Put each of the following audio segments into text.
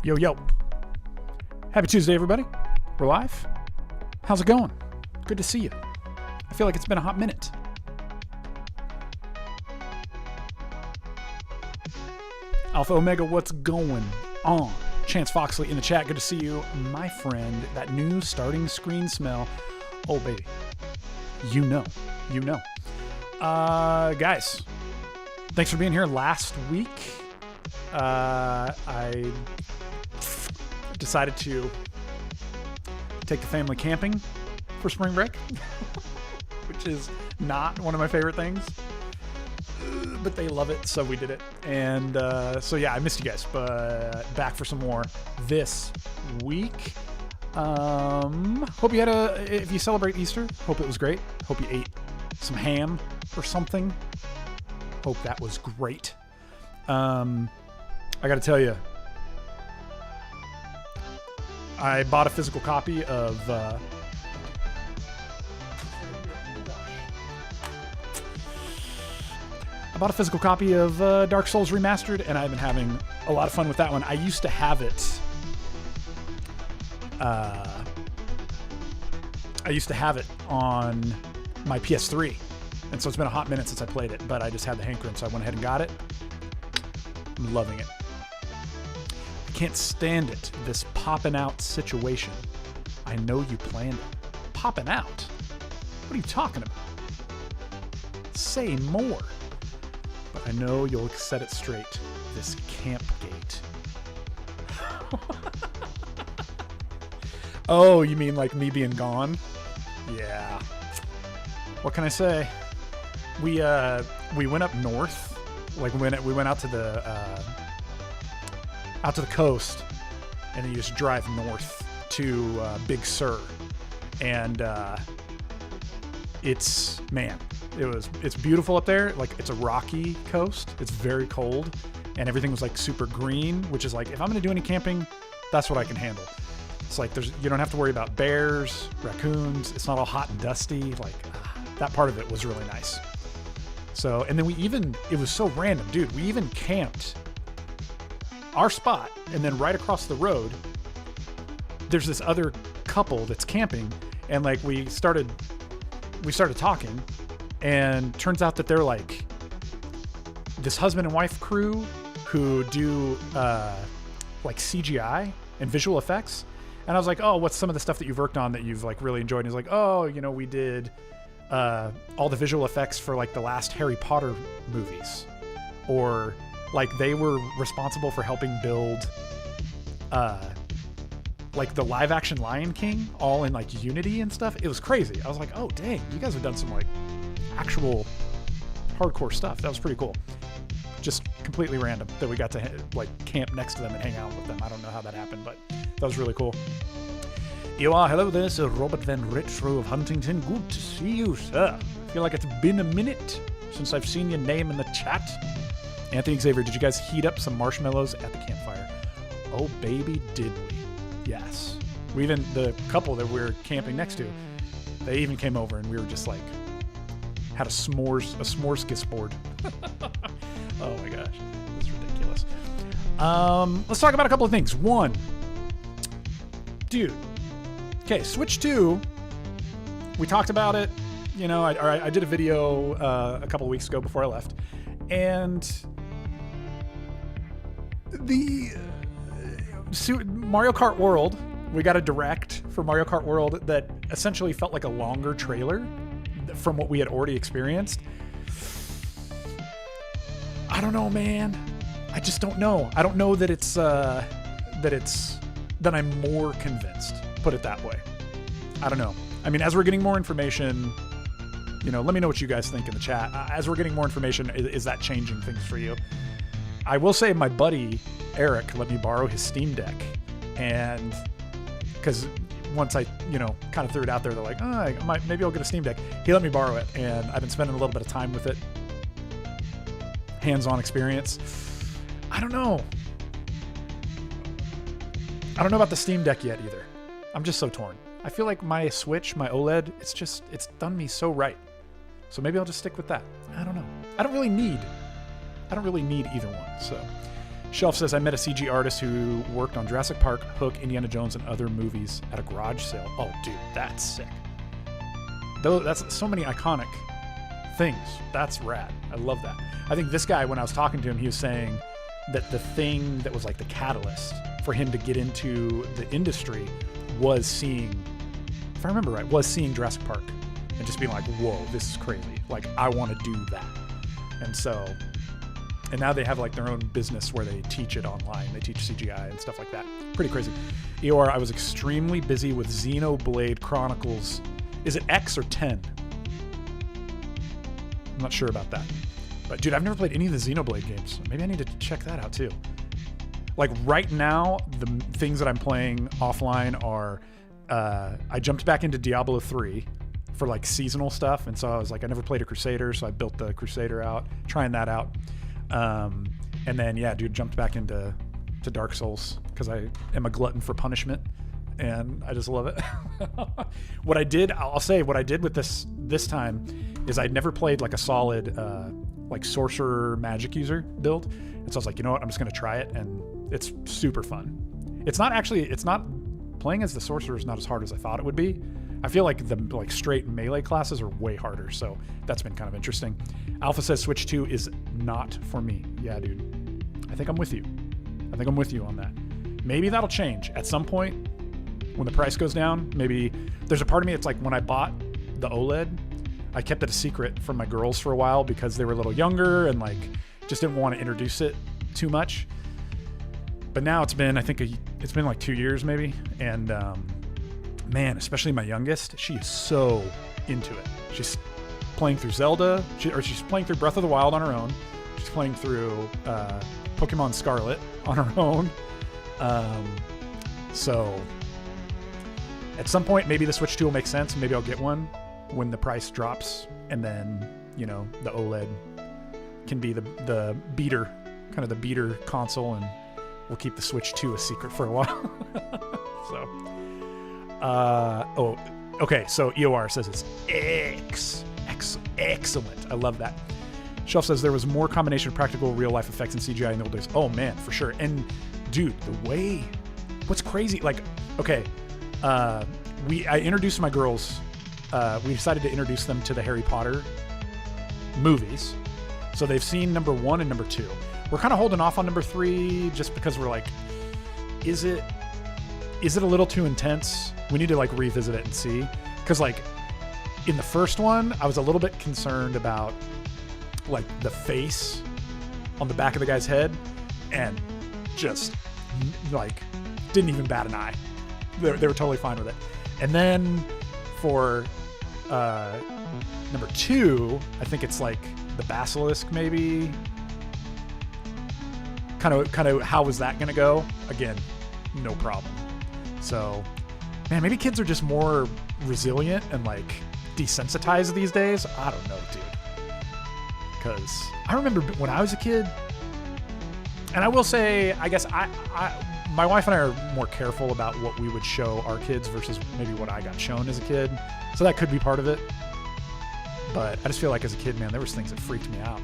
Yo, yo. Happy Tuesday, everybody. We're live. How's it going? Good to see you. I feel like it's been a hot minute. Alpha Omega, what's going on? Chance Foxley in the chat. Good to see you, my friend. That new starting screen smell. Oh, baby. You know. Guys, thanks for being here last week. I decided to take the family camping for spring break, which is not one of my favorite things, but they love it, so we did it. And so yeah, I missed you guys, but back for some more this week. Hope you had if you celebrate Easter, hope it was great. Hope you ate some ham or something. Hope that was great. I gotta tell you, I bought a physical copy of I bought a physical copy of Dark Souls Remastered, and I've been having a lot of fun with that one. I used to have it on my PS3, and so it's been a hot minute since I played it, but I just had the hankering, so I went ahead and got it. I'm loving it. I can't stand it, this popping out situation. I know you planned it. Popping out? What are you talking about? Say more. But I know you'll set it straight. This Campgate. Oh, you mean like me being gone? Yeah. What can I say? We went up north. Like we went out to the coast, and then you just drive north to Big Sur, and it's beautiful up there. Like, it's a rocky coast. It's very cold, and everything was like super green, which is like, if I'm gonna do any camping, that's what I can handle. It's like you don't have to worry about bears, raccoons. It's not all hot and dusty. Like, that part of it was really nice. So, and then it was so random, dude. We even camped our spot, and then right across the road, there's this other couple that's camping, and like we started talking, and turns out that they're like this husband and wife crew who do like CGI and visual effects. And I was like, oh, what's some of the stuff that you've worked on that you've like really enjoyed? And he's like, oh, we did all the visual effects for like the last Harry Potter movies, or like they were responsible for helping build like the live action Lion King, all in like Unity and stuff. It was crazy. I was like, oh dang, you guys have done some like actual hardcore stuff. That was pretty cool. Just completely random that we got to like camp next to them and hang out with them. I don't know how that happened, but that was really cool. You are. Hello there, Sir Robert Van Retro of Huntington. Good to see you, sir. I feel like it's been a minute since I've seen your name in the chat. Anthony Xavier, did you guys heat up some marshmallows at the campfire? Oh, baby, did we. Yes. The couple that we were camping next to, they even came over, and we were just like, had a s'mores board. Oh my gosh. That's ridiculous. Let's talk about a couple of things. One, dude. Okay, Switch 2, we talked about it. I did a video a couple of weeks ago before I left. And the Mario Kart World, we got a direct for Mario Kart World that essentially felt like a longer trailer from what we had already experienced. I don't know, man. I just don't know. I don't know that that I'm more convinced. Put it that way. I don't know. I mean, as we're getting more information, let me know what you guys think in the chat. As we're getting more information, is that changing things for you? I will say my buddy Eric let me borrow his Steam Deck, and because once I, kind of threw it out there, they're like, oh, maybe I'll get a Steam Deck. He let me borrow it, and I've been spending a little bit of time with it. Hands-on experience. I don't know. I don't know about the Steam Deck yet either. I'm just so torn. I feel like my Switch, my OLED, it's done me so right. So maybe I'll just stick with that. I don't know. I don't really need either one. So Shelf says, I met a CG artist who worked on Jurassic Park, Hook, Indiana Jones, and other movies at a garage sale. Oh, dude, that's sick. That's so many iconic things. That's rad. I love that. I think this guy, when I was talking to him, he was saying that the thing that was like the catalyst for him to get into the industry was seeing, if I remember right, was seeing Jurassic Park and just being like, whoa, this is crazy. Like, I want to do that. And now they have like their own business where they teach it online. They teach CGI and stuff like that. Pretty crazy. Eeyore, I was extremely busy with Xenoblade Chronicles. Is it X or 10? I'm not sure about that. But dude, I've never played any of the Xenoblade games. Maybe I need to check that out too. Like right now, the things that I'm playing offline are, I jumped back into Diablo 3 for like seasonal stuff. And so I was like, I never played a Crusader. So I built the Crusader out, trying that out. And then, yeah, dude, jumped back into Dark Souls because I am a glutton for punishment and I just love it. What I did with this time is I'd never played like a solid, like sorcerer magic user build. And so I was like, you know what, I'm just going to try it. And it's super fun. It's not playing as the sorcerer is not as hard as I thought it would be. I feel like the like straight melee classes are way harder, so that's been kind of interesting. Alpha says Switch 2 is not for me. Yeah, dude. I think I'm with you. I think I'm with you on that. Maybe that'll change at some point when the price goes down. Maybe there's a part of me, it's like when I bought the OLED, I kept it a secret from my girls for a while because they were a little younger and like just didn't want to introduce it too much. But now it's been, I think it's been like 2 years maybe, and man, especially my youngest, she is so into it. She's playing through Zelda, she's playing through Breath of the Wild on her own. She's playing through Pokemon Scarlet on her own. So at some point, maybe the Switch 2 will make sense. Maybe I'll get one when the price drops, and then, you know, the OLED can be the beater, kind of the beater console, and we'll keep the Switch 2 a secret for a while. So. Okay, so EOR says it's excellent. I love that. Shelf says there was more combination of practical real-life effects and CGI in the old days. Oh, man, for sure. And, dude, what's crazy, like, okay, I introduced my girls, we decided to introduce them to the Harry Potter movies. So they've seen number 1 and number 2. We're kind of holding off on number 3 just because we're like, is it a little too intense? We need to like revisit it and see. Because like in the first one, I was a little bit concerned about like the face on the back of the guy's head, and just like didn't even bat an eye. They were totally fine with it. And then for number 2, I think it's like the basilisk maybe. Kind of how was that going to go? Again, no problem. So, man, maybe kids are just more resilient and like desensitized these days. I don't know, dude. Because I remember when I was a kid, and I will say, I guess my wife and I are more careful about what we would show our kids versus maybe what I got shown as a kid. So that could be part of it. But I just feel like as a kid, man, there was things that freaked me out.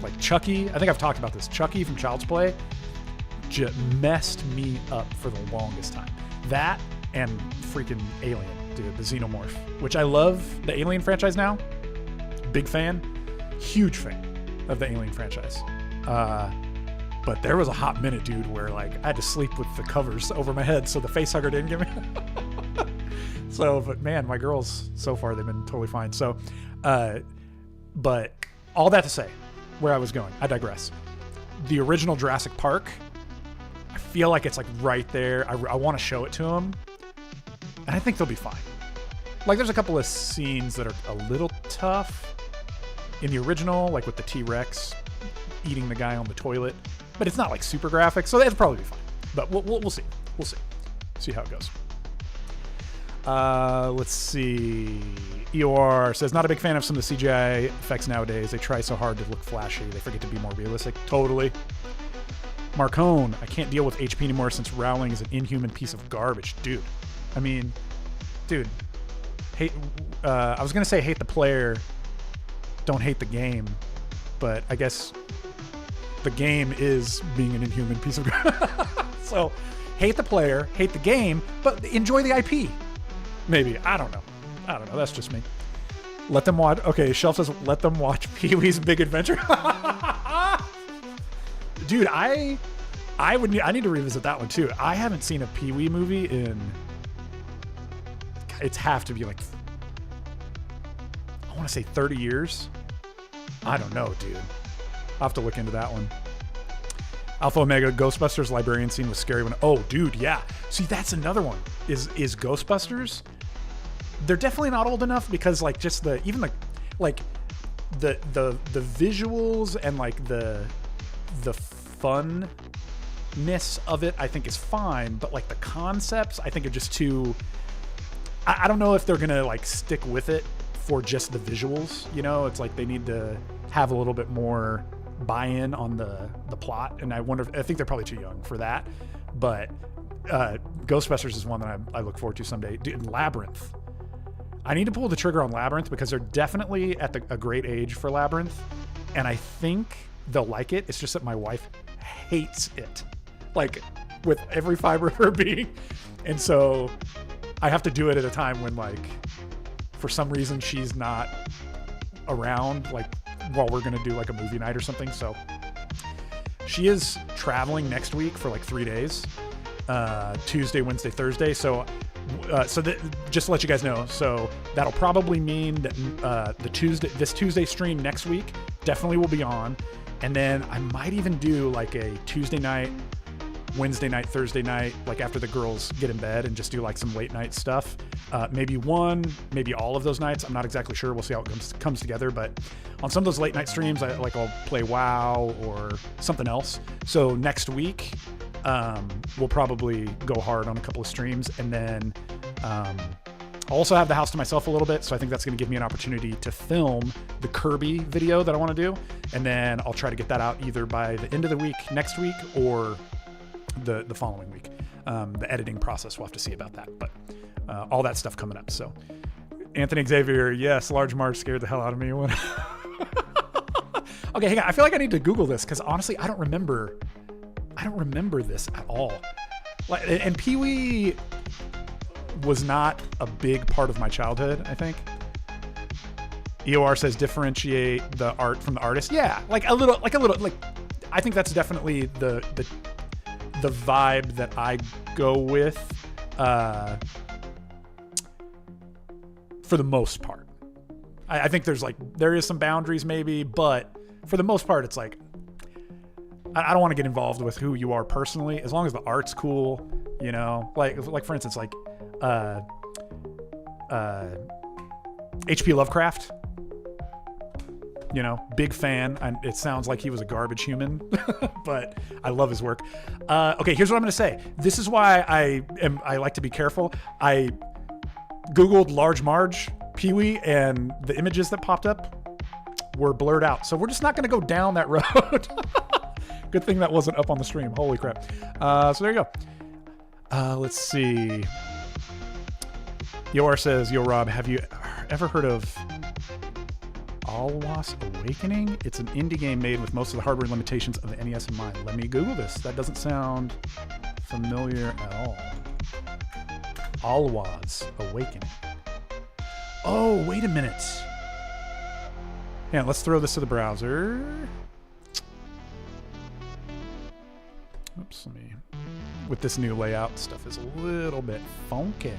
Like Chucky, I think I've talked about this. Chucky from Child's Play just messed me up for the longest time. That and freaking Alien, dude, the Xenomorph, which I love the Alien franchise now. Big fan, huge fan of the Alien franchise. But there was a hot minute, dude, where like I had to sleep with the covers over my head so the face hugger didn't get me. So, but man, my girls so far, they've been totally fine. So, but all that to say, where I was going, I digress. The original Jurassic Park, I feel like it's like right there. I want to show it to them, and I think they'll be fine. Like there's a couple of scenes that are a little tough in the original, like with the T-Rex eating the guy on the toilet, but it's not like super graphic, so that'll probably be fine. But we'll see. We'll see how it goes. Let's see. EOR says, not a big fan of some of the CGI effects nowadays. They try so hard to look flashy. They forget to be more realistic. Totally. Marcone, I can't deal with HP anymore since Rowling is an inhuman piece of garbage. Dude. I mean, dude. Hate. I was going to say hate the player. Don't hate the game. But I guess the game is being an inhuman piece of so hate the player, hate the game, but enjoy the IP. Maybe. I don't know. That's just me. Let them watch. Okay, Shelf says, let them watch Pee-wee's Big Adventure. Dude, I need to revisit that one too. I haven't seen a Pee-wee movie in, it's have to be like, I want to say 30 years. I don't know, dude. I'll have to look into that one. Alpha Omega, Ghostbusters librarian scene was scary when, oh dude, yeah. See, that's another one. Is Ghostbusters? They're definitely not old enough because like just the visuals and like the funness of it I think is fine, but like the concepts I think are just too, I don't know if they're gonna like stick with it for just the visuals, you know. It's like they need to have a little bit more buy-in on the plot, and I think they're probably too young for that. But Ghostbusters is one that I look forward to someday. Dude, Labyrinth, I need to pull the trigger on Labyrinth because they're definitely at a great age for Labyrinth, and I think they'll like it. It's just that my wife hates it, like with every fiber of her being, and so I have to do it at a time when like for some reason she's not around, like while we're gonna do like a movie night or something. So she is traveling next week for like 3 days, Tuesday, Wednesday, Thursday. So just to let you guys know, so that'll probably mean that this Tuesday stream next week definitely will be on, and then I might even do like a Tuesday night, Wednesday night, Thursday night, like after the girls get in bed, and just do like some late night stuff. Maybe all of those nights. I'm not exactly sure. We'll see how it comes together. But on some of those late night streams, I'll play WoW or something else. So next week, we'll probably go hard on a couple of streams, and then I'll also have the house to myself a little bit. So I think that's going to give me an opportunity to film the Kirby video that I want to do, and then I'll try to get that out either by the end of the week next week or the following week. The editing process, we'll have to see about that, but all that stuff coming up. So Anthony Xavier, yes, Large Marge scared the hell out of me when okay, hang on, I feel like I need to Google this because honestly I don't remember this at all. Like, and Pee-wee was not a big part of my childhood, I think. EOR says differentiate the art from the artist. Yeah, like a little I think that's definitely the vibe that I go with for the most part. I think there is some boundaries maybe, but for the most part it's like I don't want to get involved with who you are personally, as long as the art's cool, you know. Like for instance, like H.P. Lovecraft, you know, big fan. And it sounds like he was a garbage human, but I love his work. Okay, here's what I'm going to say. This is why I like to be careful. I Googled Large Marge Pee-wee, and the images that popped up were blurred out. So we're just not going to go down that road. Good thing that wasn't up on the stream. Holy crap. So there you go. Let's see. Yoar says, yo, Rob, have you ever heard of Alwas Awakening? It's an indie game made with most of the hardware limitations of the NES in mind. Let me Google this. That doesn't sound familiar at all. Alwas Awakening. Oh, wait a minute. Yeah, let's throw this to the browser. Oops, with this new layout, stuff is a little bit funky.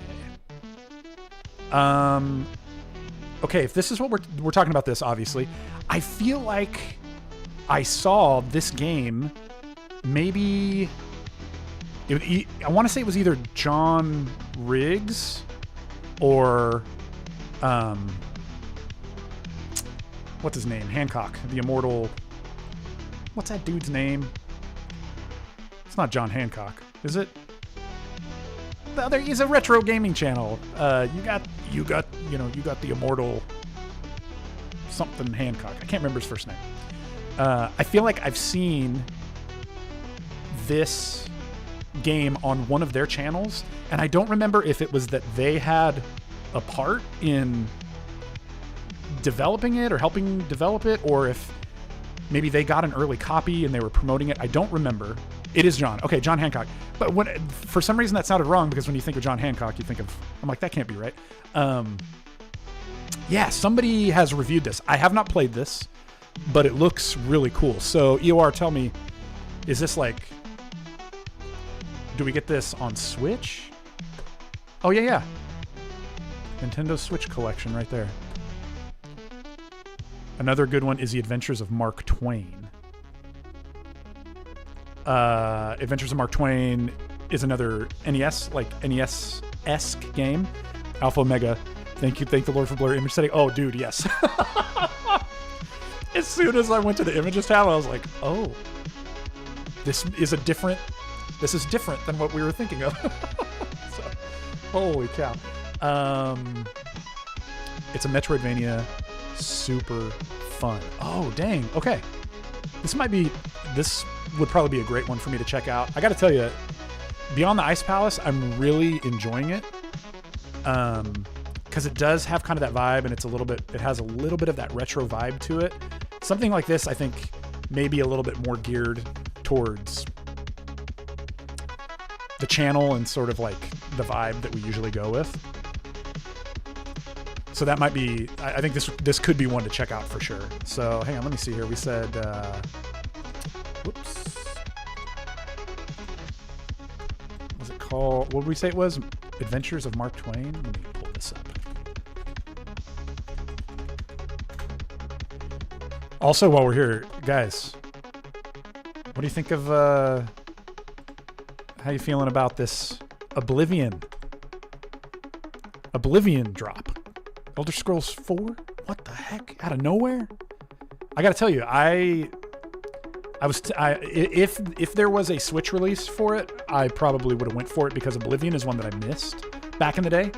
Okay, if this is what we're talking about, this obviously, I feel like I saw this game. Maybe I want to say it was either John Riggs or what's his name? Hancock, the immortal. What's that dude's name? It's not John Hancock, is it? The other, he's a retro gaming channel. You got the immortal something Hancock. I can't remember his first name. I feel like I've seen this game on one of their channels, and I don't remember if it was that they had a part in developing it or helping develop it, or if maybe they got an early copy and they were promoting it. I don't remember. It is John. Okay, John Hancock. But when, for some reason that sounded wrong, because when you think of John Hancock, you think of, I'm like, that can't be right. Yeah, somebody has reviewed this. I have not played this, but it looks really cool. So EOR, tell me, is this like, do we get this on Switch? Oh, yeah. Nintendo Switch collection right there. Another good one is The Adventures of Mark Twain. Adventures of Mark Twain is another NES, like NES-esque game. Alpha Omega. Thank the Lord for blurry image setting. Oh, dude, yes. As soon as I went to the images tab, I was like, oh, this is different than what we were thinking of. So, holy cow. It's a Metroidvania, super fun. Oh, dang. Okay. This would probably be a great one for me to check out. I got to tell you, Beyond the Ice Palace, I'm really enjoying it. Because it does have kind of that vibe, and it has a little bit of that retro vibe to it. Something like this, I think, may be a little bit more geared towards the channel and sort of like the vibe that we usually go with. So that might be, I think this could be one to check out for sure. So hang on, let me see here. We said, whoops. What was it called? What did we say it was? Adventures of Mark Twain? Let me pull this up. Also, while we're here, guys, what do you think of, how you feeling about this Oblivion drop? Elder Scrolls 4? What the heck? Out of nowhere? I gotta tell you, if there was a Switch release for it, I probably would have went for it, because Oblivion is one that I missed back in the day.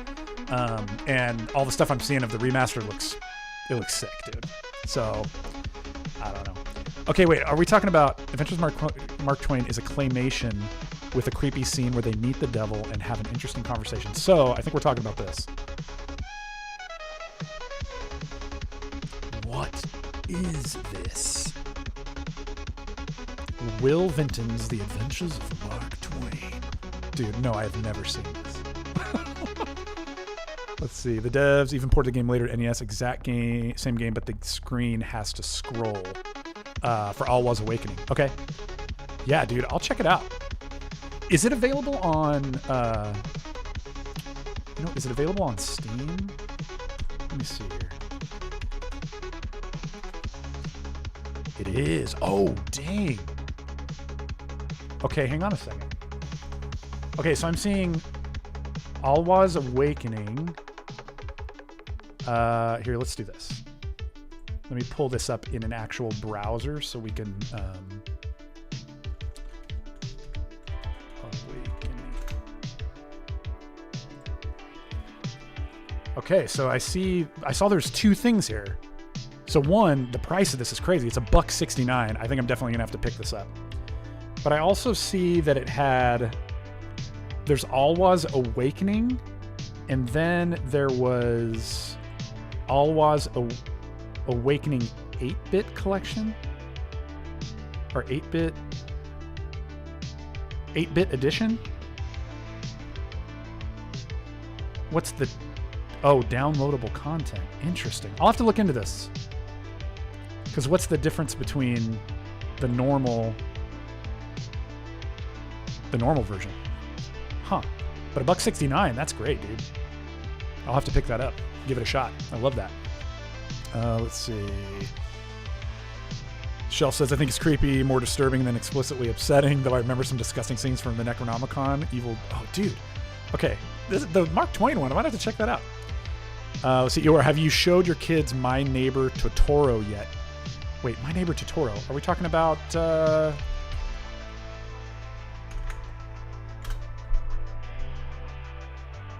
And all the stuff I'm seeing of the remaster looks sick, dude. So, I don't know. Okay, wait, are we talking about Adventures of Mark Twain is a claymation with a creepy scene where they meet the devil and have an interesting conversation. So, I think we're talking about this. What is this? Will Vinton's The Adventures of Mark Twain. Dude, no, I have never seen this. Let's see. The devs even ported the game later to NES. Same game, but the screen has to scroll for Alwa's Awakening. Okay. Yeah, dude, I'll check it out. Is it available on... is it available on Steam? Let me see here. It is. Oh, dang. Okay, hang on a second. Okay, so I'm seeing Alwa's Awakening. Here, let's do this. Let me pull this up in an actual browser so we can... Awakening. Okay, so I saw there's two things here. So one, the price of this is crazy. It's $169. I think I'm definitely gonna have to pick this up. But I also see that there's Alwa's Awakening, and then there was Alwa's Awakening 8-bit collection, or 8-bit edition. What's the... Oh, downloadable content. Interesting. I'll have to look into this. Because what's the difference between the normal version? Huh. But $169, that's great, dude. I'll have to pick that up. Give it a shot. I love that. Let's see. Shelf says, I think it's creepy, more disturbing than explicitly upsetting, though I remember some disgusting scenes from the Necronomicon. Evil... Oh, dude. Okay. The Mark Twain one. I might have to check that out. Let's see. Have you showed your kids My Neighbor Totoro yet? Wait, My Neighbor Totoro. Are we talking about...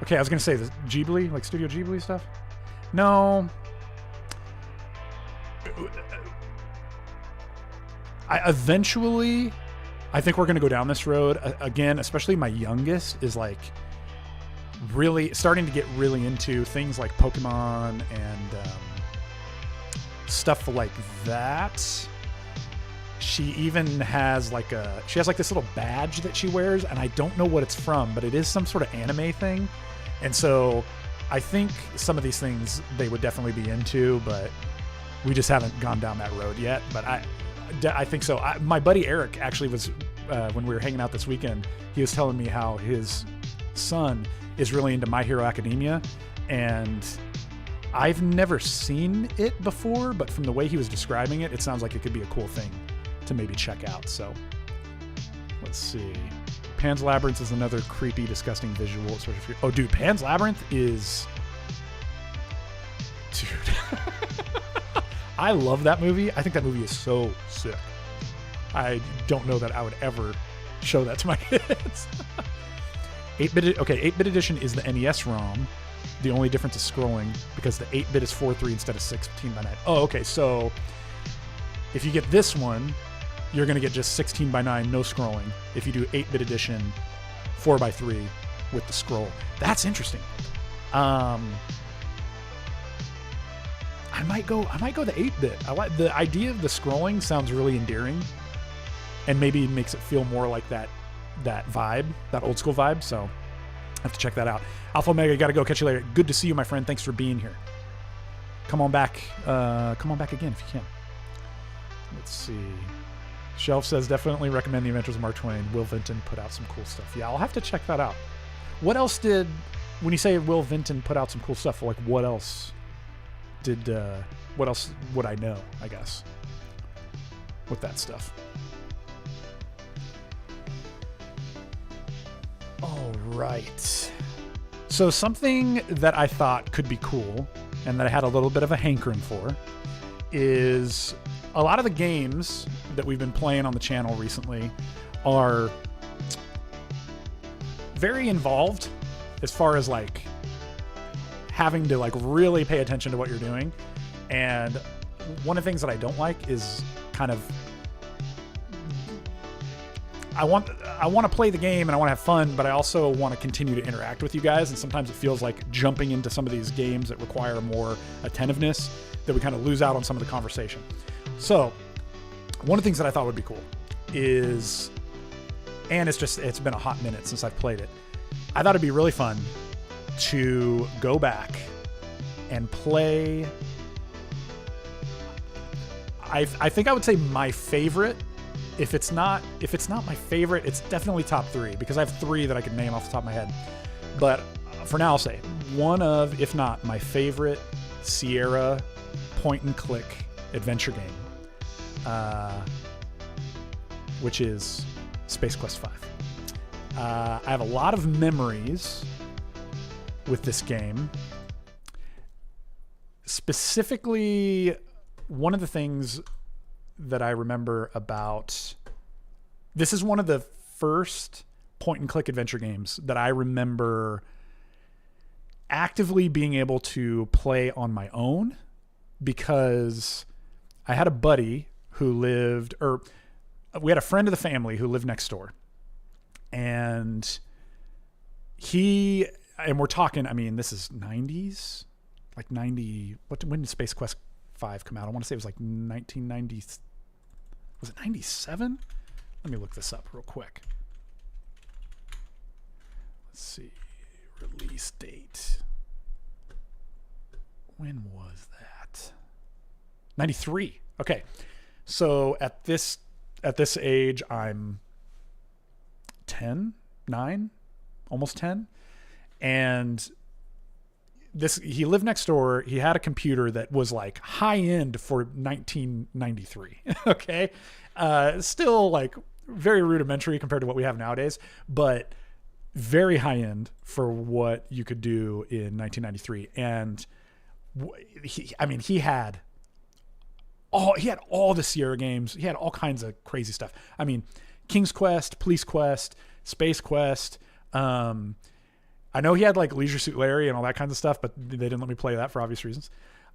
Okay, I was going to say the Ghibli, like Studio Ghibli stuff. No. I think we're going to go down this road. Again, especially my youngest is like really starting to get really into things like Pokemon and stuff like that. she even has like this little badge that she wears, and I don't know what it's from, but it is some sort of anime thing. And so I think some of these things they would definitely be into, but we just haven't gone down that road yet. But I think so. My buddy Eric actually was, when we were hanging out this weekend, he was telling me how his son is really into My Hero Academia, and I've never seen it before, but from the way he was describing it, it sounds like it could be a cool thing to maybe check out. So let's see. Pan's Labyrinth is another creepy, disgusting visual. Oh, dude, Pan's Labyrinth is... Dude. I love that movie. I think that movie is so sick. I don't know that I would ever show that to my kids. 8-bit edition is the NES ROM. The only difference is scrolling, because the 8-bit is 4:3 instead of 16:9. Oh, okay. So if you get this one, you're going to get just 16:9, no scrolling. If you do 8-bit edition, 4:3 with the scroll. That's interesting. I might go the 8-bit. I like the idea of the scrolling. Sounds really endearing, and maybe makes it feel more like that vibe, that old school vibe. So I have to check that out. Alpha Omega, gotta go. Catch you later. Good to see you, my friend. Thanks for being here. Come on back. Come on back again if you can. Let's see. Shelf says, definitely recommend The Adventures of Mark Twain. Will Vinton put out some cool stuff. Yeah, I'll have to check that out. What else did, when you say Will Vinton put out some cool stuff, like what else would I know, I guess, with that stuff? All right. So something that I thought could be cool and that I had a little bit of a hankering for is a lot of the games that we've been playing on the channel recently are very involved as far as like having to like really pay attention to what you're doing. And one of the things that I don't like is kind of I want to play the game and I want to have fun, but I also want to continue to interact with you guys. And sometimes it feels like jumping into some of these games that require more attentiveness that we kind of lose out on some of the conversation. So one of the things that I thought would be cool is, and it's been a hot minute since I've played it, I thought it'd be really fun to go back and play. I think I would say my favorite. If it's not my favorite, it's definitely top 3, because I have 3 that I could name off the top of my head. But for now, I'll say one of, if not my favorite, Sierra point-and-click adventure game, which is Space Quest V. I have a lot of memories with this game. Specifically, one of the things that I remember about this is one of the first point-and-click adventure games that I remember actively being able to play on my own, because I had a buddy who lived, or we had a friend of the family who lived next door. And we're talking, I mean, this is 90s, like 90, when did Space Quest 5 come out? I want to say it was like 1990, was it 97? Let me look this up real quick. Let's see, release date. When was that? 93. Okay. So at this age, I'm 9, almost 10. And he lived next door. He had a computer that was like high end for 1993. Okay. Still like very rudimentary compared to what we have nowadays, but very high end for what you could do in 1993. And he had all the Sierra games. He had all kinds of crazy stuff. I mean, King's Quest, Police Quest, Space Quest. I know he had like Leisure Suit Larry and all that kinds of stuff, but they didn't let me play that for obvious reasons.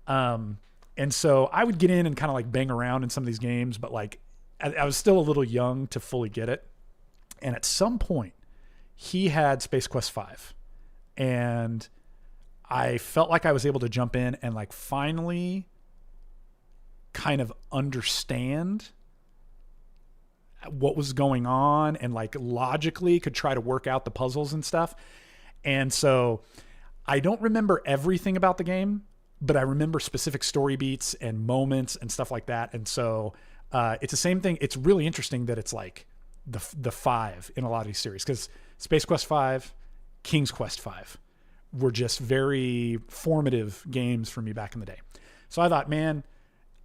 And so I would get in and kind of like bang around in some of these games, but like I was still a little young to fully get it. And at some point he had Space Quest 5, and I felt like I was able to jump in and like finally kind of understand what was going on and like logically could try to work out the puzzles and stuff. And so I don't remember everything about the game, but I remember specific story beats and moments and stuff like that. And so it's the same thing. It's really interesting that it's like the 5 in a lot of these series, because Space Quest 5, King's Quest 5 were just very formative games for me back in the day. So I thought, man,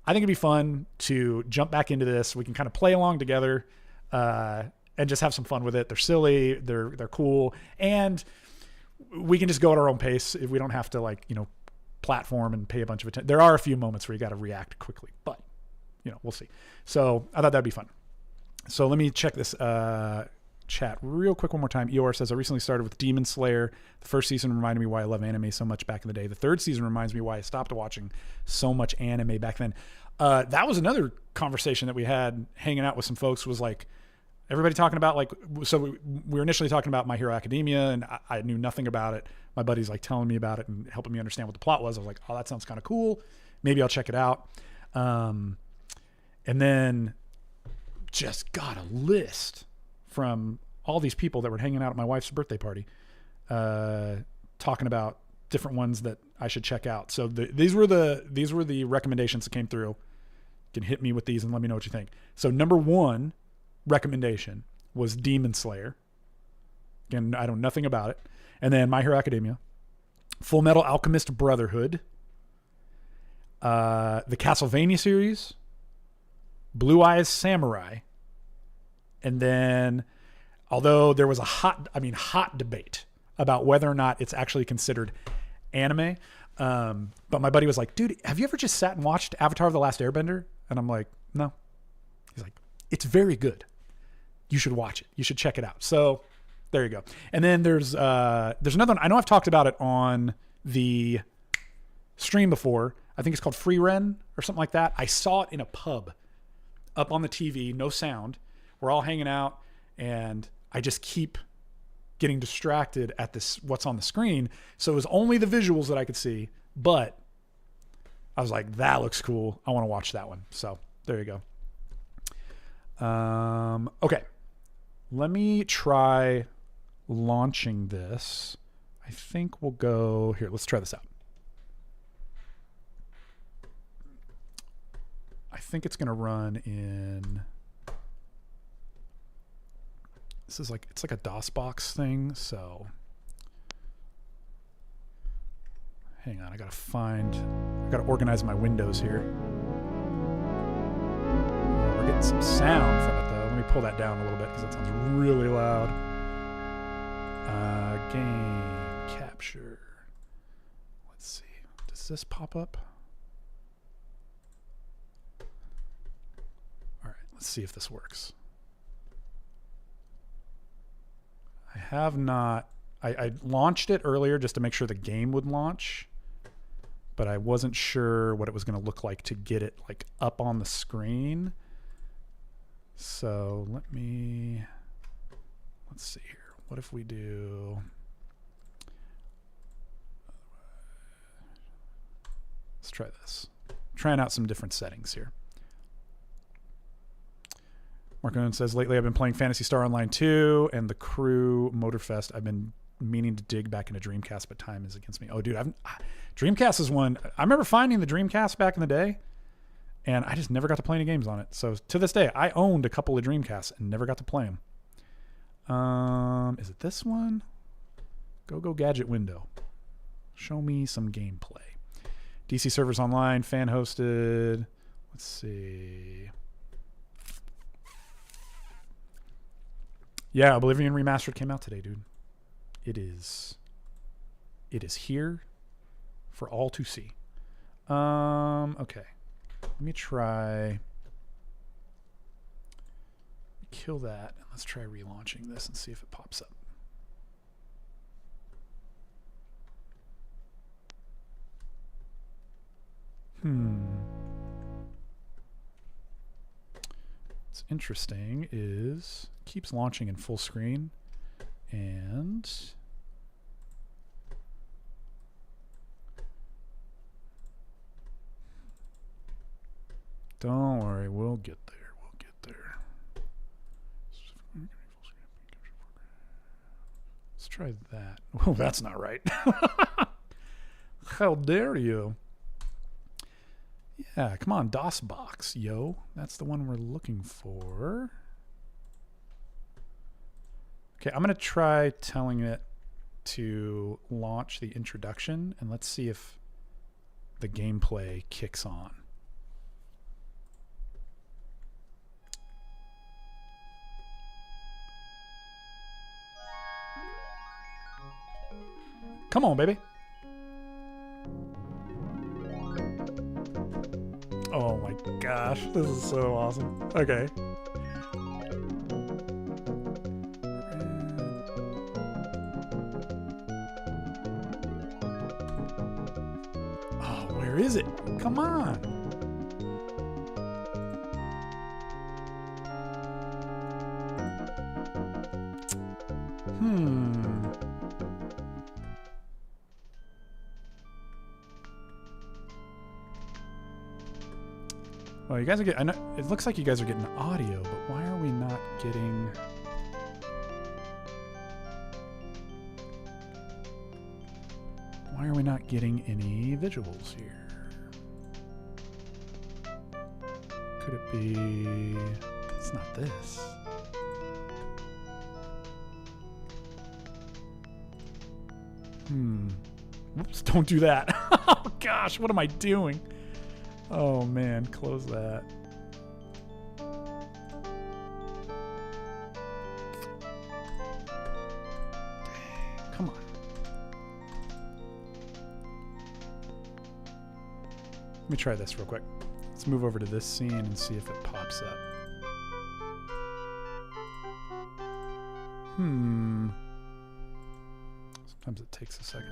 I think it'd be fun to jump back into this. We can kind of play along together and just have some fun with it. They're silly, they're cool, and we can just go at our own pace. If we don't have to like, platform and pay a bunch of attention. There are a few moments where you got to react quickly, but we'll see. So I thought that'd be fun. So let me check this chat real quick one more time. Eeyore says, I recently started with Demon Slayer. The first season reminded me why I love anime so much back in the day. The third season reminds me why I stopped watching so much anime back then. That was another conversation that we had hanging out with some folks, was like, everybody talking about like, so we were initially talking about My Hero Academia, and I knew nothing about it. My buddy's like telling me about it and helping me understand what the plot was. I was like, oh, that sounds kind of cool. Maybe I'll check it out. And then just got a list from all these people that were hanging out at my wife's birthday party, talking about different ones that I should check out. So these were the recommendations that came through. You can hit me with these and let me know what you think. So number 1 recommendation was Demon Slayer. Again, I know nothing about it. And then My Hero Academia, Full Metal Alchemist Brotherhood, the Castlevania series, Blue Eyes Samurai, and then, although there was a hot debate about whether or not it's actually considered anime, but my buddy was like, dude, have you ever just sat and watched Avatar: The Last Airbender? And I'm like, no. He's like, it's very good. You should watch it. You should check it out. So there you go. And then there's another one. I know I've talked about it on the stream before. I think it's called Free Ren or something like that. I saw it in a pub up on the TV, no sound. We're all hanging out, and I just keep getting distracted at this, what's on the screen. So it was only the visuals that I could see, but I was like, that looks cool. I want to watch that one. So there you go. Okay. Let me try launching this. I think we'll go here. Let's try this out. I think it's going to run in, this is like, it's like a DOSBox thing. So hang on. I got to organize my windows here. We're getting some sound from it though. Let me pull that down a little bit because that sounds really loud. Game capture. Let's see. Does this pop up? All right. Let's see if this works. I have not. I launched it earlier just to make sure the game would launch, but I wasn't sure what it was going to look like to get it like up on the screen. So let's see here. What if we do, let's try this. Trying out some different settings here. Mark Owen says, lately I've been playing Phantasy Star Online 2 and the Crew Motorfest. I've been meaning to dig back into Dreamcast, but time is against me. Oh, dude, Dreamcast is one. I remember finding the Dreamcast back in the day, and I just never got to play any games on it. So to this day, I owned a couple of Dreamcasts and never got to play them. Is it this one? Go Gadget window. Show me some gameplay. DC servers online, fan hosted. Let's see. Yeah, Oblivion Remastered came out today, dude. It is here for all to see. Okay. Let me try kill that, and let's try relaunching this and see if it pops up. What's interesting is it keeps launching in full screen, and don't worry, we'll get there. We'll get there. try that. Oh, that's not right. How dare you? Yeah, come on, DOSBox, yo. That's the one we're looking for. Okay, I'm going to try telling it to launch the introduction, and let's see if the gameplay kicks on. Come on, baby. Oh my gosh, this is so awesome. Okay. Oh, where is it? Come on. Well, you guys are getting. I know it looks like you guys are getting audio, but why are we not getting? Why are we not getting any visuals here? Could it be? It's not this. Whoops! Don't do that. Oh gosh, what am I doing? Oh man, close that. Dang, come on. Let me try this real quick. Let's move over to this scene and see if it pops up. Sometimes it takes a second.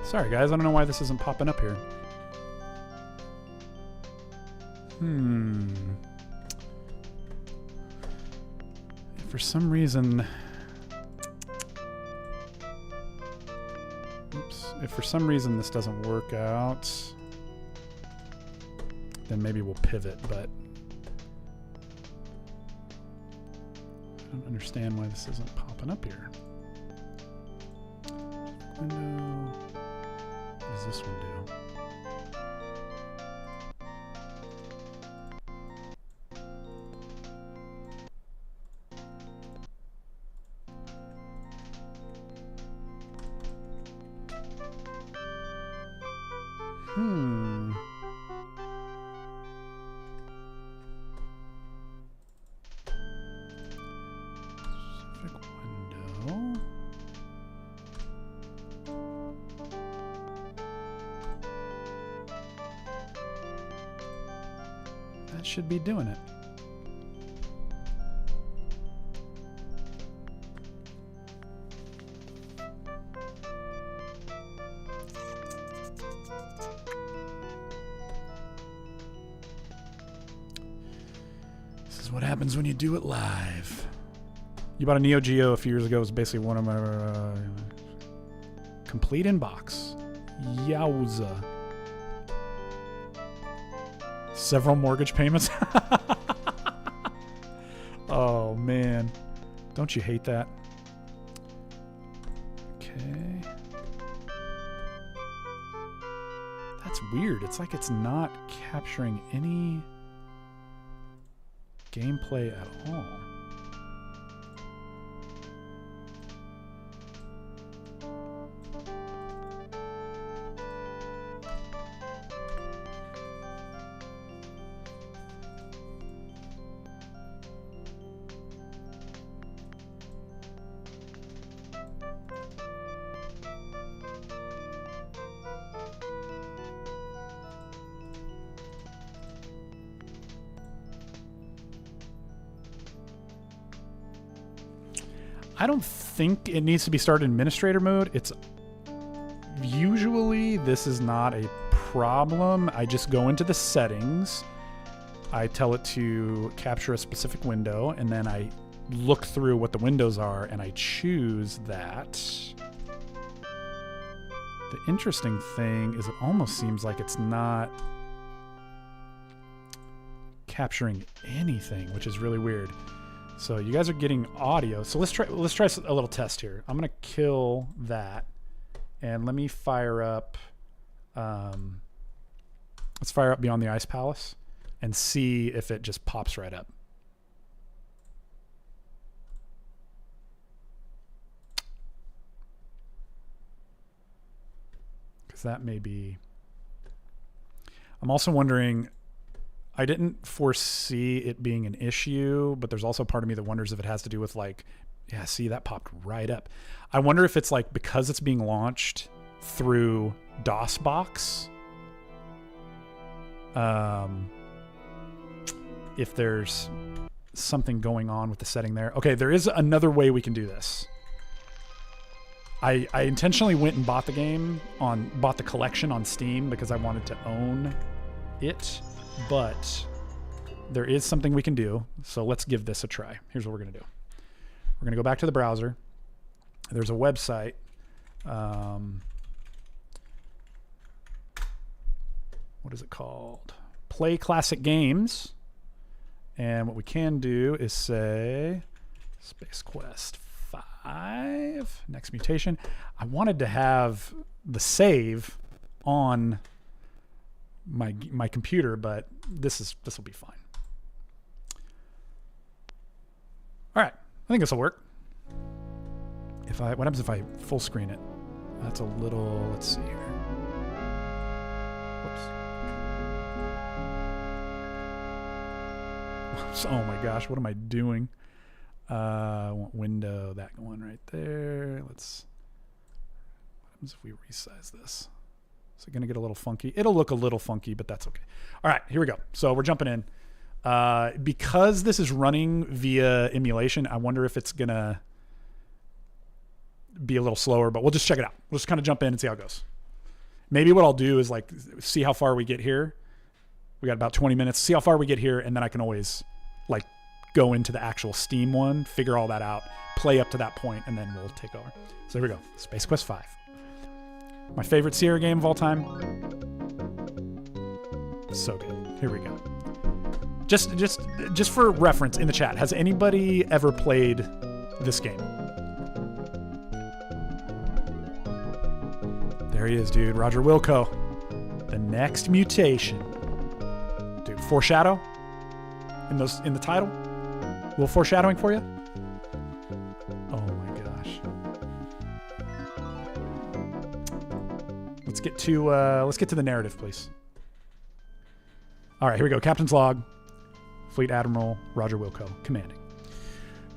Sorry guys, I don't know why this isn't popping up here. For some reason... Oops. If for some reason this doesn't work out, then maybe we'll pivot, but... I don't understand why this isn't popping up here. Window... What does this one do? Specific window. That should be doing it. This is what happens when you do it live. You bought a Neo Geo a few years ago. It was basically one of my complete inbox. Yowza. Several mortgage payments. Oh man, don't you hate that? Okay, that's weird. It's like it's not capturing any gameplay at all. I don't think it needs to be started in administrator mode. It's usually, this is not a problem. I just go into the settings, I tell it to capture a specific window, and then I look through what the windows are and I choose that. The interesting thing is it almost seems like it's not capturing anything, which is really weird. So you guys are getting audio. So let's try a little test here. I'm gonna kill that, and let me fire up. Let's fire up Beyond the Ice Palace and see if it just pops right up. Because that may be. I'm also wondering. I didn't foresee it being an issue, but there's also part of me that wonders if it has to do with like, yeah, see, that popped right up. I wonder if it's like because it's being launched through DOSBox, if there's something going on with the setting there. Okay, there is another way we can do this. I intentionally went and bought the collection on Steam because I wanted to own it. But there is something we can do, so let's give this a try. Here's what we're going to do. We're going to go back to the browser. There's a website. What is it called? Play Classic Games. And what we can do is say Space Quest 5, next mutation. I wanted to have the save on my computer, but this will be fine. All right, I think this will work. What happens if I full screen it? That's a little. Let's see here. Whoops. Oh my gosh, what am I doing? I want window, that one right there. What happens if we resize this? Is it going to get a little funky? It'll look a little funky, but that's okay. All right, here we go. So we're jumping in. Because this is running via emulation, I wonder if it's going to be a little slower, but we'll just check it out. We'll just kind of jump in and see how it goes. Maybe what I'll do is like see how far we get here. We got about 20 minutes. See how far we get here, and then I can always like go into the actual Steam one, figure all that out, play up to that point, and then we'll take over. So here we go. Space Quest 5. My favorite Sierra game of all time. So good. Here we go. Just for reference in the chat, has anybody ever played this game? There he is, dude. Roger Wilco. The next mutation. Dude, foreshadow in the title? A little foreshadowing for you? Oh my gosh. Let's get to the narrative, please. All right, here we go. Captain's log. Fleet Admiral Roger Wilco, commanding.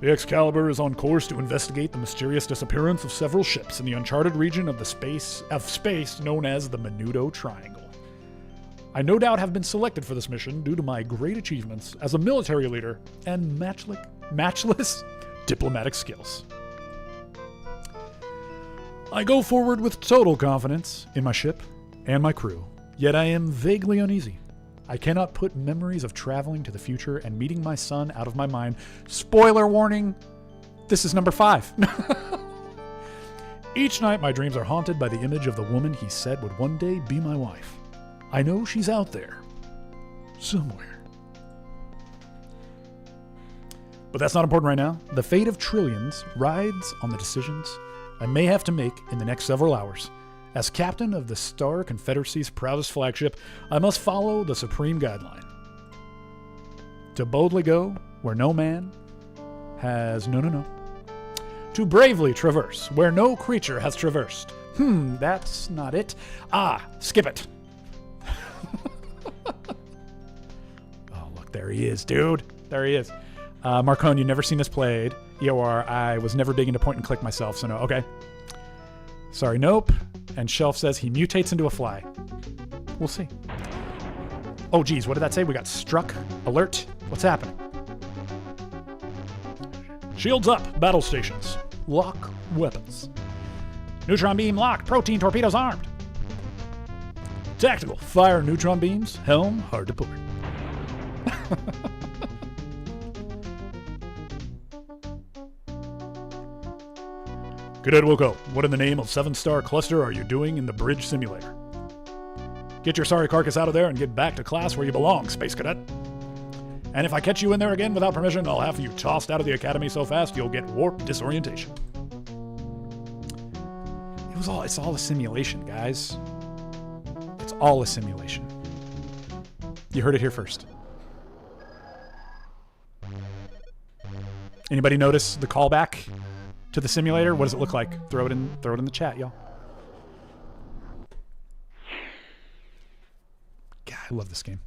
The Excalibur is on course to investigate the mysterious disappearance of several ships in the uncharted region of space known as the Menudo Triangle. I no doubt have been selected for this mission due to my great achievements as a military leader and matchless diplomatic skills. I go forward with total confidence in my ship and my crew, yet I am vaguely uneasy. I cannot put memories of traveling to the future and meeting my son out of my mind. Spoiler warning, this is number 5. Each night my dreams are haunted by the image of the woman he said would one day be my wife. I know she's out there, somewhere. But that's not important right now. The fate of trillions rides on the decisions I may have to make in the next several hours. As captain of the Star Confederacy's proudest flagship, I must follow the supreme guideline. To boldly go where no man has no. To bravely traverse where no creature has traversed. That's not it. Skip it. Oh, look, there he is, dude. There he is. Marcone, you've never seen this played. EOR, I was never big into point and click myself, so no. Okay. Sorry, nope. And Shelf says he mutates into a fly. We'll see. Oh, geez, what did that say? We got struck. Alert. What's happening? Shields up. Battle stations. Lock weapons. Neutron beam locked. Protein torpedoes armed. Tactical. Fire neutron beams. Helm hard to port. Cadet Wilco, what in the name of 7-star cluster are you doing in the bridge simulator? Get your sorry carcass out of there and get back to class where you belong, Space Cadet. And if I catch you in there again without permission, I'll have you tossed out of the academy so fast you'll get warp disorientation. It's all a simulation, guys. It's all a simulation. You heard it here first. Anybody notice the callback to the simulator? What does it look like? Throw it in the chat, y'all. God, I love this game.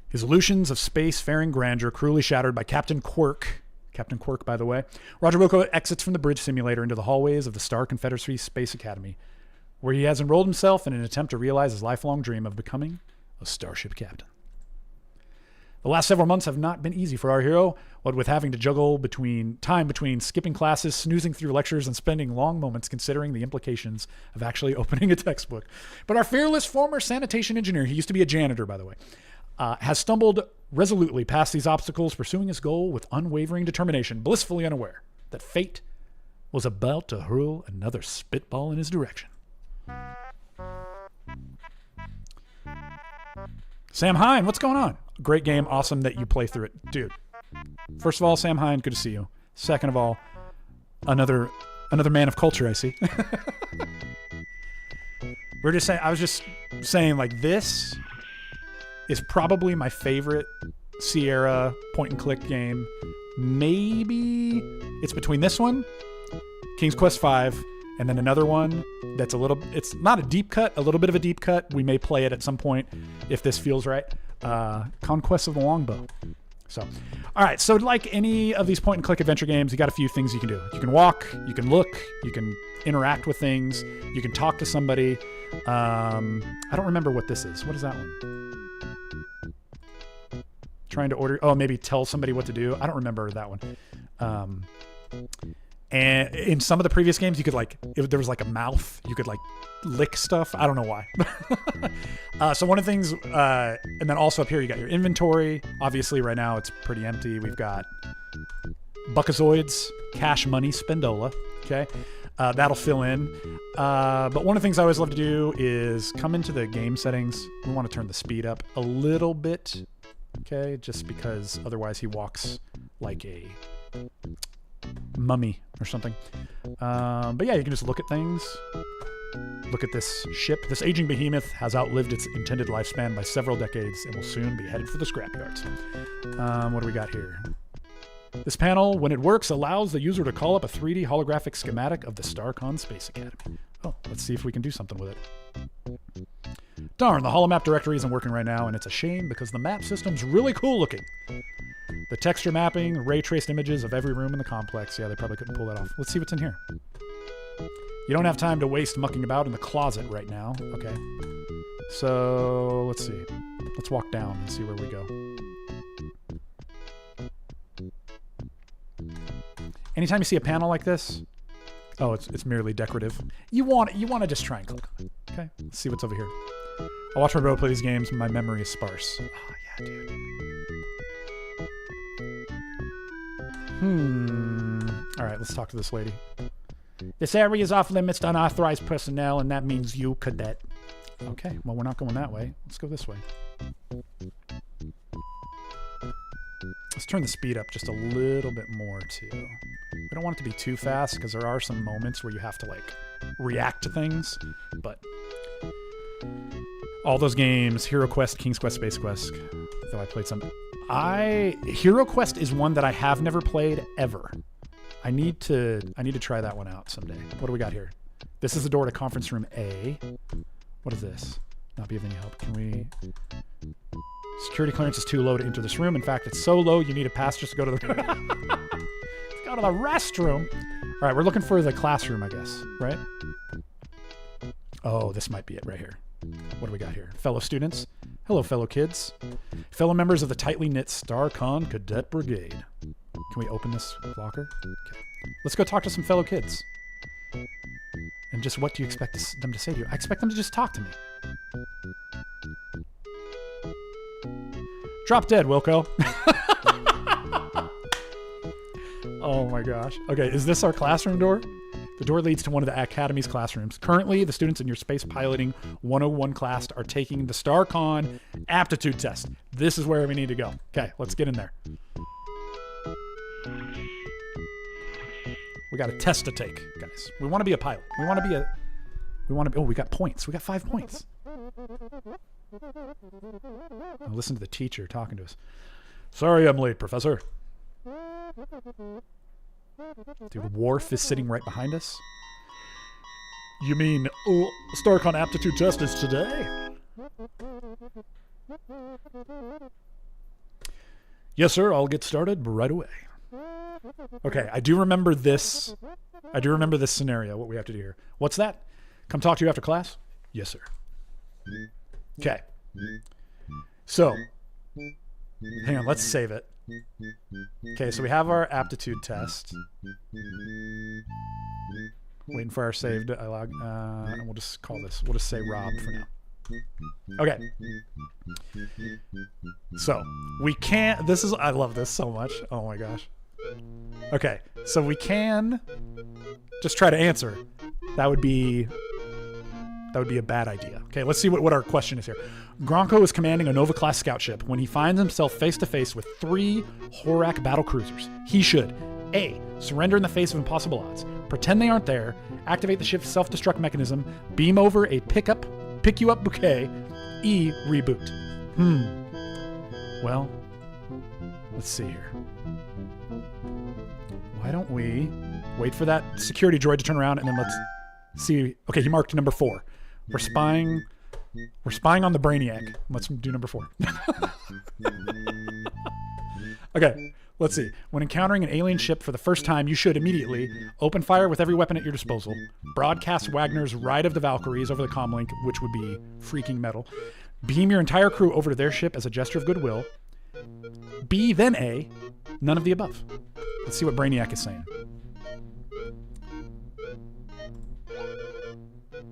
His illusions of space-faring grandeur cruelly shattered by Captain Quirk. Captain Quirk, by the way. Roger Wilco exits from the bridge simulator into the hallways of the Star Confederacy Space Academy, where he has enrolled himself in an attempt to realize his lifelong dream of becoming a starship captain. The last several months have not been easy for our hero, what with having to juggle between skipping classes, snoozing through lectures, and spending long moments considering the implications of actually opening a textbook. But our fearless former sanitation engineer, he used to be a janitor, by the way, has stumbled resolutely past these obstacles, pursuing his goal with unwavering determination, blissfully unaware that fate was about to hurl another spitball in his direction. Sam Hine, what's going on? Great game. Awesome that you play through it. Dude, first of all, Sam Hine, good to see you. Second of all, another man of culture, I see. I was just saying, like, this is probably my favorite Sierra point-and-click game. Maybe it's between this one, King's Quest V, and then another one that's it's not a deep cut, a little bit of a deep cut. We may play it at some point if this feels right. Conquest of the Longbow. So, all right. So like any of these point-and-click adventure games, you got a few things you can do. You can walk, you can look, you can interact with things, you can talk to somebody. I don't remember what this is. What is that one? Trying to order. Oh, maybe tell somebody what to do. I don't remember that one. And in some of the previous games, you could there was like a mouth. You could like lick stuff. I don't know why. So one of the things, and then also up here, you got your inventory. Obviously right now it's pretty empty. We've got Buckazoids, Cash Money, Spendola. Okay. That'll fill in. But one of the things I always love to do is come into the game settings. We want to turn the speed up a little bit. Okay, just because otherwise he walks like a mummy or something. But yeah, you can just look at things. Look at this ship. This aging behemoth has outlived its intended lifespan by several decades and will soon be headed for the scrapyards. What do we got here? This panel, when it works, allows the user to call up a 3D holographic schematic of the StarCon Space Academy. Oh, let's see if we can do something with it. Darn, the holomap directory isn't working right now, and it's a shame because the map system's really cool looking. The texture mapping, ray traced images of every room in the complex. Yeah, they probably couldn't pull that off. Let's see what's in here. You don't have time to waste mucking about in the closet right now. Okay. So, let's see. Let's walk down and see where we go. Anytime you see a panel like this, oh, it's merely decorative. You want to just try and click on it. Okay, let's see what's over here. I watch my bro play these games. My memory is sparse. Oh yeah, dude. All right, let's talk to this lady. This area is off limits to unauthorized personnel, and that means you, cadet. Okay, well, we're not going that way. Let's go this way. Let's turn the speed up just a little bit more, too. We don't want it to be too fast, because there are some moments where you have to, like, react to things. But all those games, Hero Quest, King's Quest, Space Quest, though I played some. Hero Quest is one that I have never played, ever. I need to try that one out someday. What do we got here? This is the door to conference room A. What is this? Not be of any help. Can we... Security clearance is too low to enter this room. In fact, it's so low you need a pass just to go to the... Let's go to the restroom. All right, we're looking for the classroom, I guess, right? Oh, this might be it right here. What do we got here? Fellow students. Hello, fellow kids. Fellow members of the tightly knit StarCon Cadet Brigade. Can we open this locker? Okay. Let's go talk to some fellow kids. And just what do you expect them to say to you? I expect them to just talk to me. Drop dead, Wilco. Oh my gosh. Okay, is this our classroom door? The door leads to one of the Academy's classrooms. Currently, the students in your Space Piloting 101 class are taking the StarCon aptitude test. This is where we need to go. Okay, let's get in there. We got a test to take, guys. We want to be a pilot. We want to be, oh, we got points. We got 5 points. I'll listen to the teacher talking to us. Sorry I'm late, Professor. Dude, Worf is sitting right behind us. You mean StarCon aptitude test is today? Yes, sir. I'll get started right away. Okay, I do remember this. I do remember this scenario, what we have to do here. What's that? Come talk to you after class? Yes, sir. Okay. So, hang on, let's save it. Okay, so we have our aptitude test. Waiting for our saved dialogue. And we'll just call this, we'll just say Rob for now. Okay. So, we can't, this is, I love this so much. Oh my gosh. Okay, so we can just try to answer. That would be a bad idea. Okay, let's see what our question is here. Gronko is commanding a Nova-class scout ship when he finds himself face-to-face with 3 Horak battle cruisers. He should A. Surrender in the face of impossible odds. Pretend they aren't there. Activate the ship's self-destruct mechanism. Beam over a pick-you-up bouquet. E. Reboot. Well, let's see here. Why don't we wait for that security droid to turn around and then let's see. Okay, he marked number 4. We're spying on the Brainiac. Let's do number 4. Okay, let's see. When encountering an alien ship for the first time, you should immediately open fire with every weapon at your disposal, broadcast Wagner's Ride of the Valkyries over the comlink, which would be freaking metal, beam your entire crew over to their ship as a gesture of goodwill, B, then A, none of the above. Let's see what Brainiac is saying.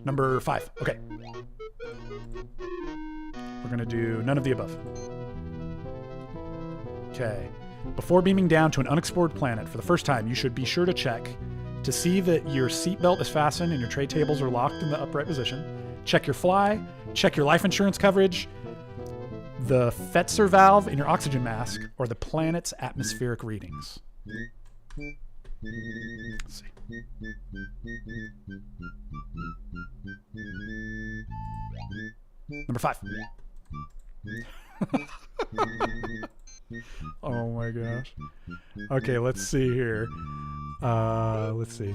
Number 5. Okay. We're going to do none of the above. Okay. Before beaming down to an unexplored planet for the first time, you should be sure to check to see that your seatbelt is fastened and your tray tables are locked in the upright position. Check your fly. Check your life insurance coverage, the Fetzer valve in your oxygen mask, or the planet's atmospheric readings. Let's see. Number 5. Oh my gosh. Okay, let's see here. Let's see.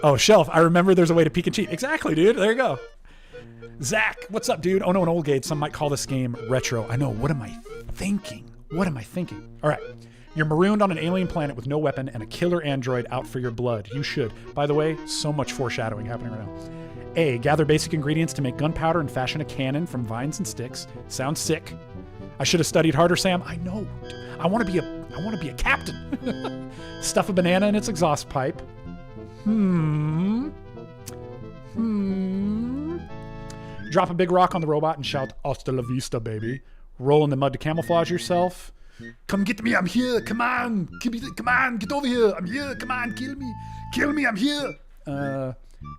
Oh, shelf. I remember there's a way to peek and cheat. Exactly, dude. There you go. Zach, what's up, dude? Oh no, an old gate. Some might call this game retro. I know. What am I thinking? What am I thinking? All right. You're marooned on an alien planet with no weapon and a killer android out for your blood. You should. By the way, so much foreshadowing happening right now. A. Gather basic ingredients to make gunpowder and fashion a cannon from vines and sticks. Sounds sick. I should have studied harder, Sam. I know. I want to be a captain. Stuff a banana in its exhaust pipe. Drop a big rock on the robot and shout, "Hasta la vista, baby." Roll in the mud to camouflage yourself. Come get me, I'm here. Come on. Come on, get over here. I'm here. Come on, kill me. Kill me, I'm here.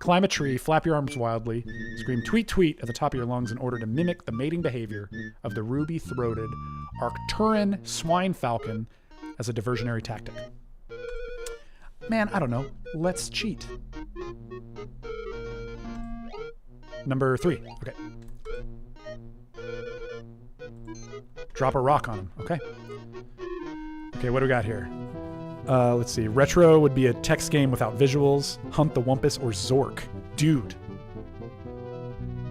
Climb a tree, flap your arms wildly, scream tweet tweet at the top of your lungs in order to mimic the mating behavior of the ruby-throated Arcturan swine falcon as a diversionary tactic. Man, I don't know. Let's cheat. Number 3. Okay. Drop a rock on him. Okay. Okay, what do we got here? Let's see. Retro would be a text game without visuals. Hunt the Wumpus or Zork. Dude.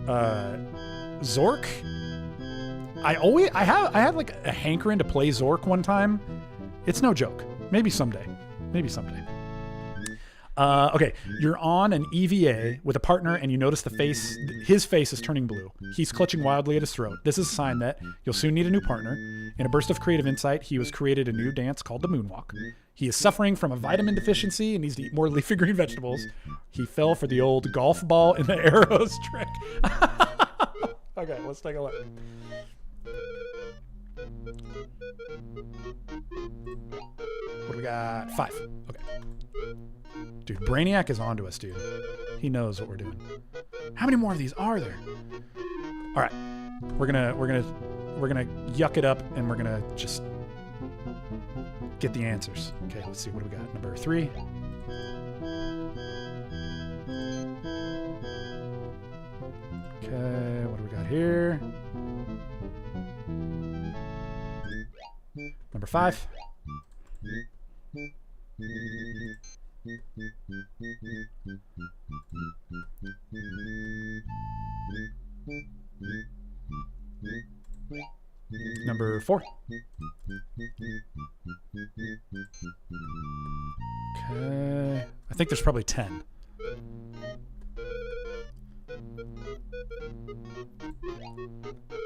Zork? I had like a hankering to play Zork one time. It's no joke. Maybe someday. Okay, you're on an EVA with a partner and you notice his face is turning blue. He's clutching wildly at his throat. This is a sign that you'll soon need a new partner. In a burst of creative insight, he has created a new dance called the moonwalk. He is suffering from a vitamin deficiency and needs to eat more leafy green vegetables. He fell for the old golf ball in the arrows trick. Okay, let's take a look. What do we got? 5. Okay. Dude, Brainiac is onto us, dude. He knows what we're doing. How many more of these are there? All right, we're gonna yuck it up, and we're gonna just get the answers. Okay, let's see what do we got. Number 3. Okay, what do we got here? Number 5. Number 4. Okay. I think there's probably 10.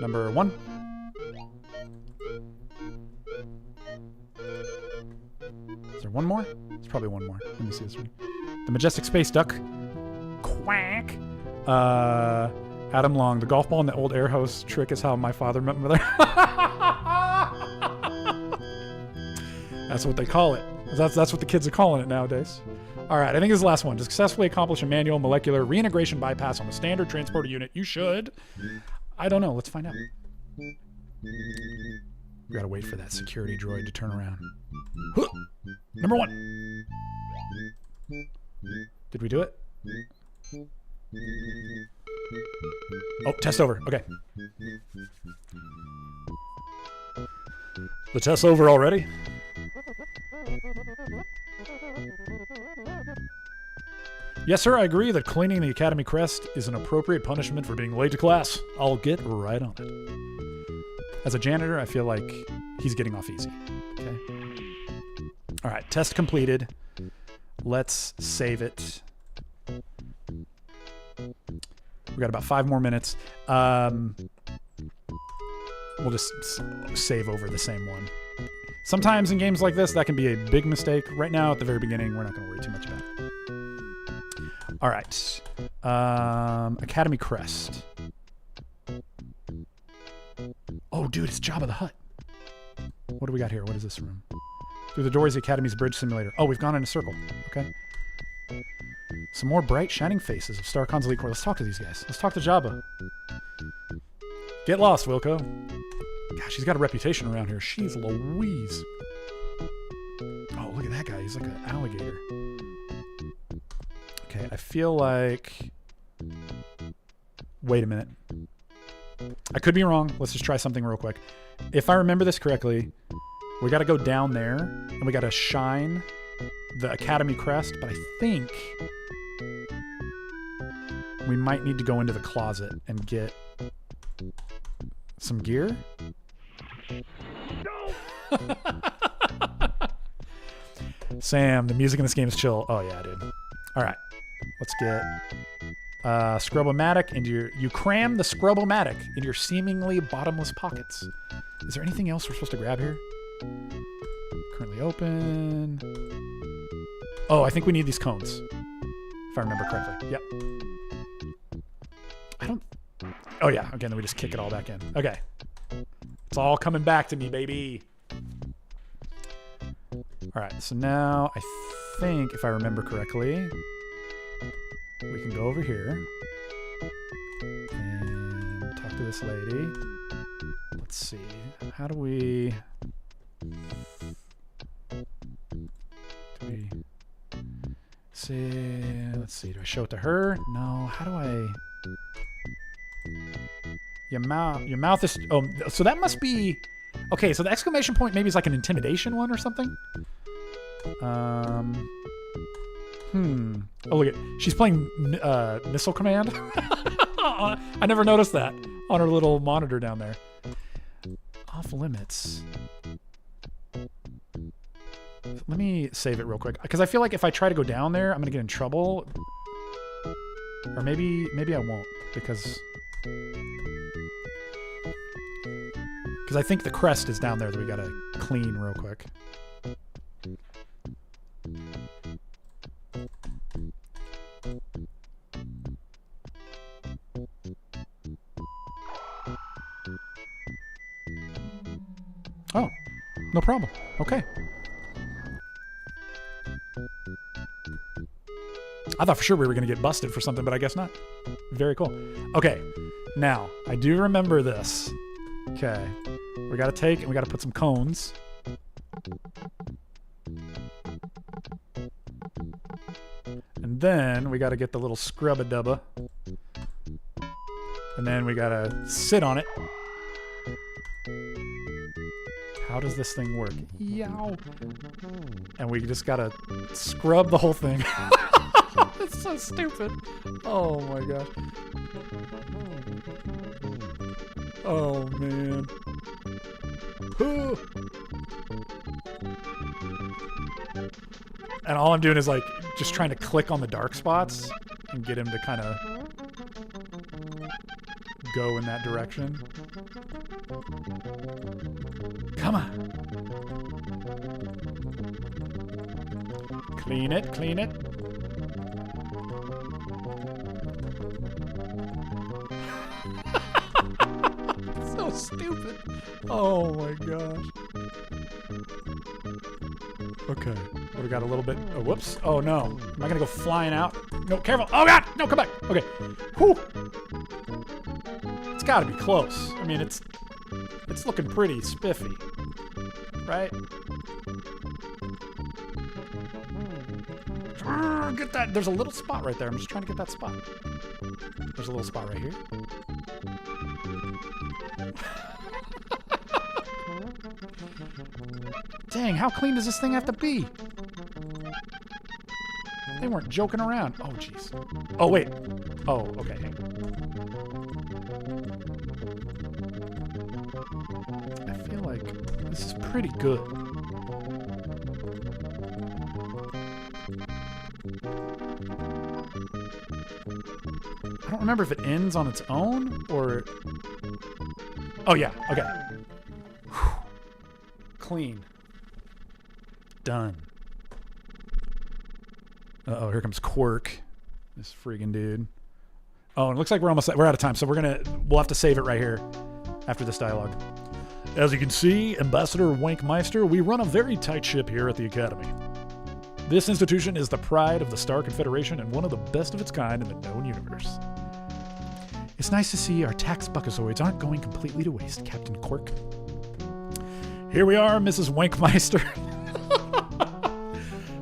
Number 1. Is there one more? There's probably one more. Let me see this one. The Majestic Space Duck. Quack. Adam Long. The golf ball and the old air hose trick is how my father met my mother. That's what they call it. That's what the kids are calling it nowadays. All right, I think this is the last one. To successfully accomplish a manual molecular reintegration bypass on a standard transporter unit, you should... I don't know. Let's find out. We gotta wait for that security droid to turn around. Huh. Number 1. Did we do it? Oh, test over. Okay. The test's over already? Yes, sir, I agree that cleaning the Academy crest is an appropriate punishment for being late to class. I'll get right on it. As a janitor, I feel like he's getting off easy. Okay. All right, test completed. Let's save it. We got about 5 more minutes. We'll just save over the same one. Sometimes in games like this, that can be a big mistake. Right now, at the very beginning, we're not going to worry too much about it. All right. Academy crest. Oh, dude, it's Jabba the Hutt. What do we got here? What is this room? Through the doors, the Academy's bridge simulator. Oh, we've gone in a circle. Okay. Some more bright, shining faces of StarCon's elite corps. Let's talk to these guys. Let's talk to Jabba. Get lost, Wilco. Gosh, she's got a reputation around here. She's Louise. Oh, look at that guy. He's like an alligator. Okay, I feel like... Wait a minute. I could be wrong. Let's just try something real quick. If I remember this correctly, we got to go down there, and we got to shine the Academy crest, but I think we might need to go into the closet and get some gear. No! Sam, the music in this game is chill. Oh, yeah, dude. All right. Let's get Scrub-O-Matic into your... You cram the Scrub-O-Matic into your seemingly bottomless pockets. Is there anything else we're supposed to grab here? Currently open. Oh, I think we need these cones. If I remember correctly. Yep. I don't... Oh, yeah. Okay, then we just kick it all back in. Okay. It's all coming back to me, baby. All right, so now I think, if I remember correctly, we can go over here and talk to this lady. Let's see. How do we... see? Let's see. Do I show it to her? No. How do I... Your mouth is... Oh, so that must be... Okay, so the exclamation point maybe is like an intimidation one or something? Oh, look at... She's playing Missile Command. I never noticed that on her little monitor down there. Off limits. Let me save it real quick, because I feel like if I try to go down there, I'm going to get in trouble. Or maybe I won't, because I think the crest is down there that we got to clean real quick. Oh, no problem. Okay. I thought for sure we were going to get busted for something, but I guess not. Very cool. Okay, now, I do remember this. Okay, we got to take and we got to put some cones. And then we got to get the little scrub-a-dubba. And then we got to sit on it. How does this thing work? Yow. And we just got to scrub the whole thing. It's so stupid. Oh my gosh. Oh man. And all I'm doing is like just trying to click on the dark spots and get him to kind of go in that direction. Come on. Clean it, clean it. So stupid. Oh my gosh. Okay. We got a little bit. Oh, whoops. Oh no. Am I gonna go flying out? No, careful. Oh god! No, come back. Okay. Whew. It's gotta be close. I mean, it's looking pretty spiffy. Right? Get that. There's a little spot right there. I'm just trying to get that spot. There's a little spot right here. Dang, how clean does this thing have to be? They weren't joking around. Oh, jeez. Oh, wait. Oh, okay. I feel like this is pretty good. I don't remember if it ends on its own or... Oh, yeah. Okay. Whew. Clean. Done. Uh-oh, here comes Quirk. This friggin' dude. Oh, and it looks like we're out of time, so we'll have to save it right here after this dialogue. As you can see, Ambassador Wankmeister, we run a very tight ship here at the Academy. This institution is the pride of the Star Confederation and one of the best of its kind in the known universe. It's nice to see our tax buckazoids aren't going completely to waste, Captain Quirk. Here we are, Mrs. Wankmeister.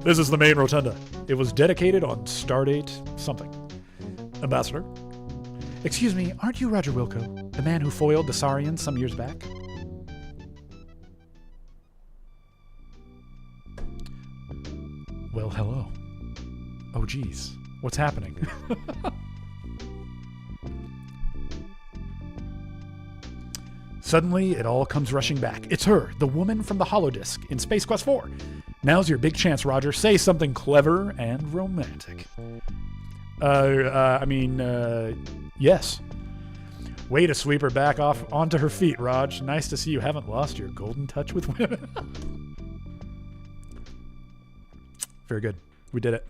This is the main rotunda. It was dedicated on Stardate something. Ambassador. Excuse me, aren't you Roger Wilco, the man who foiled the Saurians some years back? Well, hello. Oh, geez. What's happening? Suddenly, it all comes rushing back. It's her, the woman from the holodisk in Space Quest 4. Now's your big chance, Roger. Say something clever and romantic. Yes. Way to sweep her back off onto her feet, Raj. Nice to see you haven't lost your golden touch with women. Very good. We did it.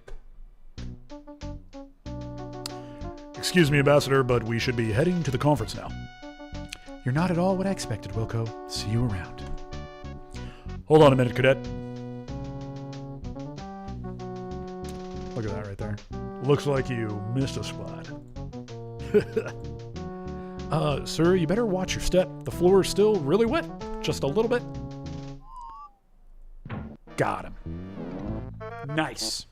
Excuse me, Ambassador, but we should be heading to the conference now. You're not at all what I expected, Wilco. See you around. Hold on a minute, Cadet. Look at that right there. Looks like you missed a spot. Sir, you better watch your step. The floor is still really wet. Just a little bit. Got him. Nice.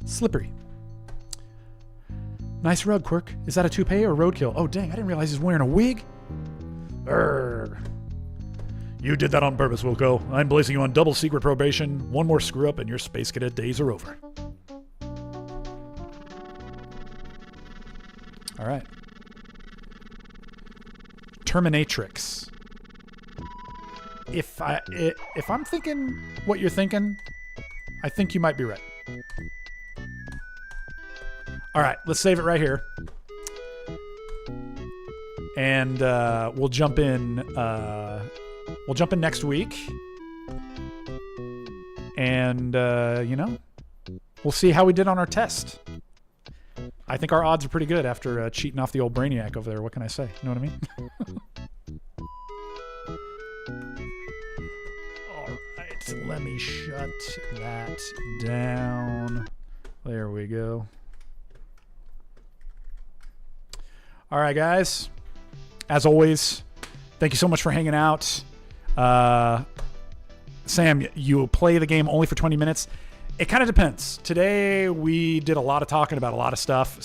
Slippery. Nice rug, Quirk. Is that a toupee or roadkill? Oh, dang, I didn't realize he's wearing a wig. Urgh. You did that on purpose, Wilco. I'm placing you on double secret probation. One more screw up and your space cadet days are over. All right. Terminatrix. If I'm thinking what you're thinking, I think you might be right. All right, let's save it right here, and we'll jump in. We'll jump in next week, and we'll see how we did on our test. I think our odds are pretty good after cheating off the old Brainiac over there. What can I say? You know what I mean? All right, let me shut that down. There we go. All right, guys. As always, thank you so much for hanging out. Sam, you play the game only for 20 minutes. It kind of depends. Today we did a lot of talking about a lot of stuff.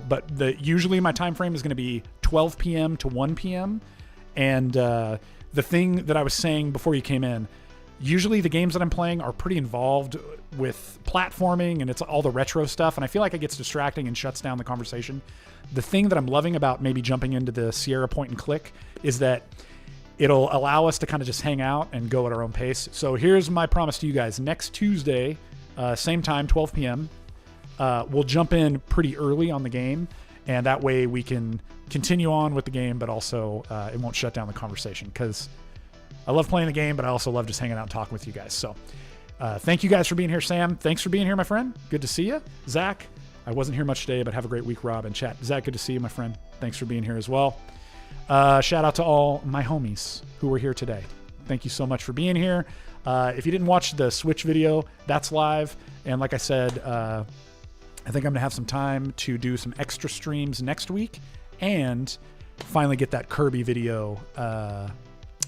But usually my time frame is going to be 12 p.m. to 1 p.m. And the thing that I was saying before you came in, usually the games that I'm playing are pretty involved with platforming and it's all the retro stuff. And I feel like it gets distracting and shuts down the conversation. The thing that I'm loving about maybe jumping into the Sierra point and click is that it'll allow us to kind of just hang out and go at our own pace. So here's my promise to you guys. Next Tuesday, same time, 12 p.m., we'll jump in pretty early on the game. And that way we can continue on with the game, but also it won't shut down the conversation because I love playing the game, but I also love just hanging out and talking with you guys. So thank you guys for being here. Sam, thanks for being here, my friend. Good to see you. Zach, I wasn't here much today, but have a great week, Rob and chat. Zach, good to see you, my friend. Thanks for being here as well. Shout out to all my homies who were here today. Thank you so much for being here. If you didn't watch the Switch video, that's live. And like I said, I think I'm going to have some time to do some extra streams next week and finally get that Kirby video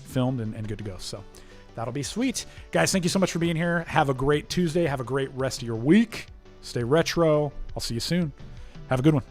filmed and good to go. So that'll be sweet. Guys, thank you so much for being here. Have a great Tuesday. Have a great rest of your week. Stay retro. I'll see you soon. Have a good one.